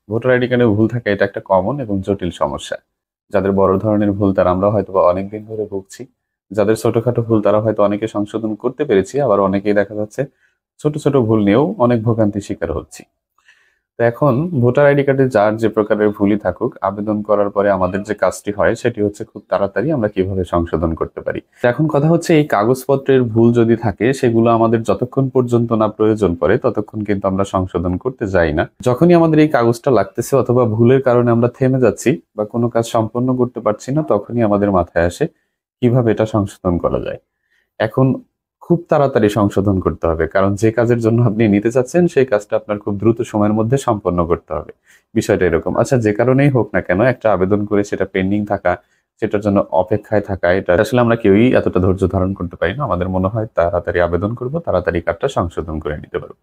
Voter ID কার্ডে ভুল থাকা এটা একটা কমন এবং জটিল সমস্যা। যাদের বড় ধরনের ভুল তারা আমরা হয়তোবা অনেকদিন ধরে ভুগছি। যাদের ছোটখাটো ভুল তারা হয়তো অনেকে সংশোধন করতে পেরেছি, আবার অনেকেই দেখা যাচ্ছে ছোট, ছোট ভুল নিয়েও অনেক ভোগান্তির শিকার হচ্ছি। তো এখন ভোটার আইডি কার্ডে যার যে প্রকারের ভুলই থাকুক, আবেদন করার পরে আমাদের যে কাজটি হয় সেটি হচ্ছে খুব তাড়াতাড়ি আমরা কিভাবে সংশোধন করতে পারি। তো এখন কথা হচ্ছে এই কাগজপত্রের ভুল যদি থাকে সেগুলো আমাদের যতক্ষণ পর্যন্ত না প্রয়োজন পড়ে ততক্ষণ কিন্তু আমরা সংশোধন করতে যাই না। যখনই আমাদের এই কাগজটা লাগতেছে অথবা ভুলের কারণে আমরা থেমে যাচ্ছি বা কোনো কাজ সম্পন্ন করতে পারছি না, তখনই আমাদের মাথায় আসে কিভাবে এটা সংশোধন করা যায়। এখন খুব তাড়াতাড়ি সংশোধন করতে হবে। কারণ যে কাজের জন্য আপনি নিতে চাচ্ছেন সেই কাজটা আপনার খুব দ্রুত সময়ের মধ্যে সম্পন্ন করতে হবে। বিষয়টা এরকম। আচ্ছা, যে কারণেই হোক না কেন একটা আবেদন করে সেটা পেন্ডিং থাকা, সেটার জন্য অপেক্ষায় থাকা, এটা আসলে আমরা কেউই এতটা ধৈর্য ধারণ করতে পারি না। আমাদের মনে হয় তাড়াতাড়ি আবেদন করব, তাড়াতাড়ি কাজটা সংশোধন করে নিতে পারব।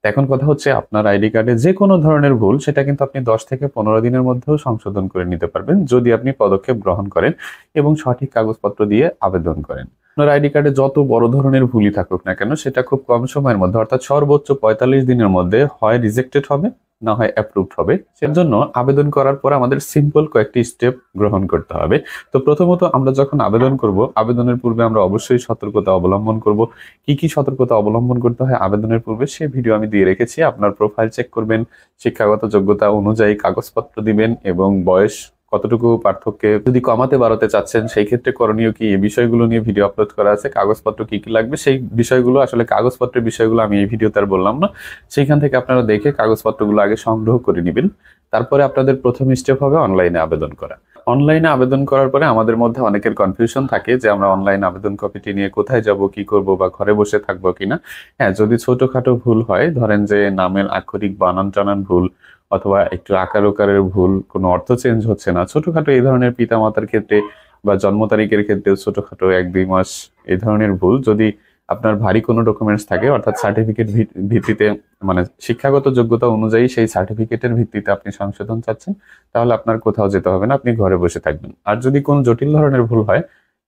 তো এখন কথা হচ্ছে আপনার আইডি কার্ডে যে কোনো ধরনের ভুল সেটা কিন্তু আপনি ১০ থেকে ১৫ দিনের মধ্যেও সংশোধন করে নিতে পারবেন যদি আপনি পদক্ষেপ গ্রহণ করেন এবং সঠিক কাগজপত্র দিয়ে আবেদন করেন। আপনার আইডি কার্ডে যত বড় ধরনের ভুলই থাকুক না কেন সেটা খুব কম সময়ের মধ্যে অর্থাৎ সর্বোচ্চ ৪৫ দিনের মধ্যে হয় রিজেক্টেড হবে, না হয় অ্যাপ্রুভড হবে। সেজন্য আবেদন করার পর আমাদের সিম্পল কয়েকটি স্টেপ গ্রহণ করতে হবে। তো প্রথমত আমরা যখন আবেদন করব, আবেদনের পূর্বে আমরা অবশ্যই সতর্কতা অবলম্বন করব। কি, কি সতর্কতা অবলম্বন করতে হয় আবেদনের পূর্বে সে ভিডিও আমি দিয়ে রেখেছি। আপনার প্রোফাইল চেক করবেন, শিক্ষাগত যোগ্যতা অনুযায়ী কাগজপত্র দিবেন এবং বয়স কতটুকু পার্থক্যে যদি কমাতে বাড়াতে চাচ্ছেন সেই ক্ষেত্রে করণীয় কি, এই বিষয়গুলো নিয়ে ভিডিও আপলোড করা আছে। কাগজপত্র কি কি লাগবে সেই বিষয়গুলো, আসলে কাগজপত্রের বিষয়গুলো আমি এই ভিডিওতে আর বললাম না। সেইখান থেকে আপনারা দেখে কাগজপত্রগুলো আগে সংগ্রহ করে নেবেন। তারপরে আপনাদের প্রথম স্টেপ হবে অনলাইনে আবেদন করা। অনলাইনে আবেদন করার পরে আমাদের মধ্যে অনেকের কনফিউশন থাকে যে আমরা অনলাইন আবেদন কপিটি নিয়ে কোথায় যাব, কি করব বা ঘরে বসে থাকবো কিনা। হ্যাঁ, যদি ছোটখাটো ভুল হয়, ধরেন যে নামের আক্ষরিক বানান টানান ভুল অথবা একটু আকার ওকারের ভুল, কোনো অর্থ চেঞ্জ হচ্ছে না, ছোটখাটো এই ধরনের পিতামাতার ক্ষেত্রে বা জন্ম তারিখের ক্ষেত্রে ছোটখাটো ১-২ মাস এই ধরনের ভুল যদি আপনার ভারী কোনো ডকুমেন্টস থাকে অর্থাৎ সার্টিফিকেট ভিত্তিতে, মানে শিক্ষাগত যোগ্যতা অনুযায়ী সেই সার্টিফিকেটের ভিত্তিতে আপনি সংশোধন চাচ্ছেন, তাহলে আপনার কোথাও যেতে হবে না, আপনি ঘরে বসে থাকবেন। আর যদি কোনো জটিল ধরনের ভুল হয়,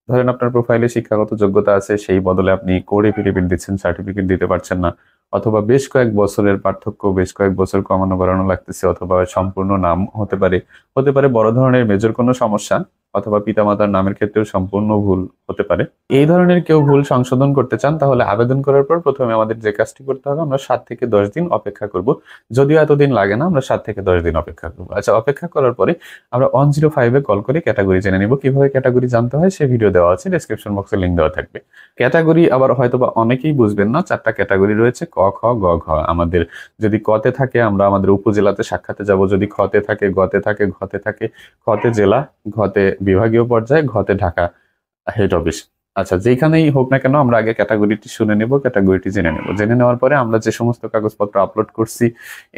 ধরেন আপনার প্রোফাইলে শিক্ষাগত যোগ্যতা আছে সেই বদলে আপনি কোড এফিডেভিট দিচ্ছেন, সার্টিফিকেট দিতে পারছেন না, অথবা বেশ কয়েক বছরের পার্থক্য, বেশ কয়েক বছর কমানো বাড়ানো লাগতেছে, অথবা সম্পূর্ণ নাম হতে পারে বড় ধরনের মেজর কোনো সমস্যা, অথবা পিতামাতার নামের ক্ষেত্রেও সম্পূর্ণ ভুল হতে পারে। এই ধরনের কেউ ভুল সংশোধন করতে চান তাহলে আবেদন করার পর প্রথমে আমাদের যে কাজটি করতে হবে, আমরা ৭ থেকে ১০ দিন অপেক্ষা করব। যদিও এতদিন লাগে না, আমরা ৭ থেকে ১০ দিন অপেক্ষা করব। আচ্ছা, অপেক্ষা করার পরে আমরা 105 এ কল করে ক্যাটাগরি জেনে নিব। কিভাবে ক্যাটাগরি জানতে হয় সে ভিডিও দেওয়া আছে, ডেসক্রিপশন বক্সে লিংক দেওয়া থাকবে। ক্যাটাগরি আবার হয়তোবা অনেকেই বুঝবেন না, ৪টা ক্যাটাগরি রয়েছে: ক, খ, গ, ঘ। আমাদের যদি কতে থাকে আমরা আমাদের উপজেলাতে সাক্ষাতে যাব, যদি খতে থাকে, গতে থাকে, ঘতে থাকে, খতে জেলা, ঘতে বিভাগীয় পর্যায়ে, ঘতে ঢাকা হেড অফিস। আচ্ছা, যেখানেই হোক না কেন আমরা আগে ক্যাটাগরিটি শুনে নেব, ক্যাটাগরিটি জেনে নেব। জেনে নেওয়ার পরে আমরা যে সমস্ত কাগজপত্র আপলোড করছি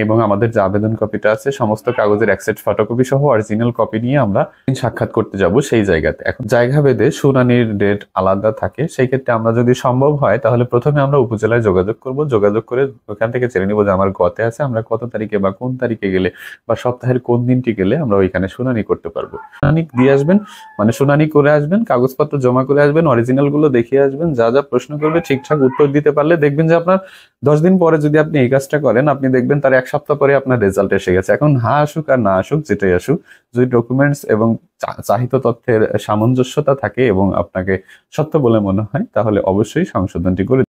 এবং আমাদের যে আবেদন কপিটা আছে সমস্ত কাগজের একসেট ফটোকপি সহ অরিজিনাল কপি নিয়ে আমরা সাক্ষাৎ করতে যাব সেই জায়গাতে। এখন জায়গা ভেদে শুনানির ডেট আলাদা থাকে, সেই ক্ষেত্রে আমরা যদি সম্ভব হয় তাহলে প্রথমে আমরা উপজেলায় যোগাযোগ করব। যোগাযোগ করে ওখান থেকে জেনে নিব যে আমার গতে আছে, আমরা কত তারিখে বা কোন তারিখে গেলে বা সপ্তাহের কোন দিনটি গেলে আমরা ওইখানে শুনানি করতে পারবো। শুনানি দিয়ে আসবেন, মানে শুনানি করে আসবেন, কাগজপত্র জমা করে আসবেন, অরিজিনাল গুলো দেখিয়ে আসবেন। যা যা প্রশ্ন করবে ঠিকঠাক উত্তর দিতে পারলে দেখবেন যে আপনার ১০ দিন পরে যদি আপনি এই কাজটা করেন, আপনি দেখবেন তার ১ সপ্তাহ পরে আপনার রেজাল্ট এসে গেছে। এখন হ্যাঁ আসুক আর না আসুক, যেটাই আসুক, যদি ডকুমেন্টস এবং চাহিত তথ্যের সামঞ্জস্যতা থাকে এবং আপনাকে সত্য বলে মনে হয় তাহলে অবশ্যই সংশোধনটি করে